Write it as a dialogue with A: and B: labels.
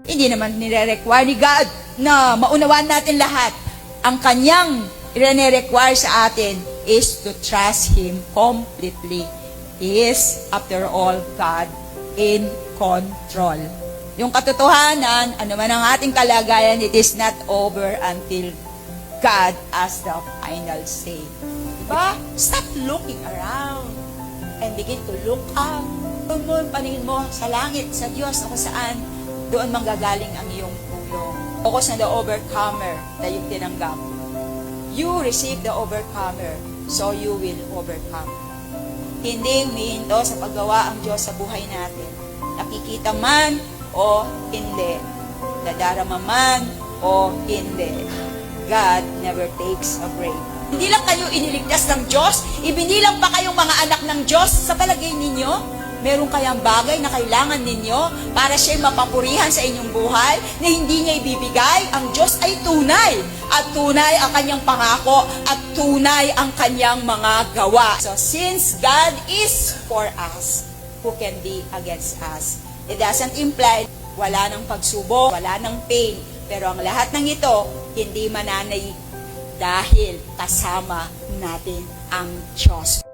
A: Hindi naman nire-require ni God na maunawaan natin lahat. Ang kanyang ire-require sa atin is to trust Him completely. He is, after all, God in control. Yung katotohanan, ano man ang ating kalagayan, it is not over until God has the final say. Diba? Stop looking around and begin to look up. Doon mo, paningin mo sa langit, sa Diyos, na kung saan doon manggagaling ang iyong tulong. Focus on the overcomer na yung tinanggap. You receive the overcomer, so you will overcome. Hindi humihinto sa paggawa ang Diyos sa buhay natin. Nakikita man o hindi. Nadarama man o hindi. God never takes a break. Hindi lang kayo iniligtas ng Diyos, ibinilang pa kayong mga anak ng Diyos. Sa palagay ninyo, meron kayang bagay na kailangan ninyo para siya'y mapapurihan sa inyong buhay na hindi niya ibibigay? Ang Diyos ay tunay. At tunay ang kanyang pangako at tunay ang kanyang mga gawa. So since God is for us, who can be against us? It doesn't imply wala ng pagsubok, wala ng pain. Pero ang lahat ng ito, hindi mananay dahil kasama natin ang Diyos.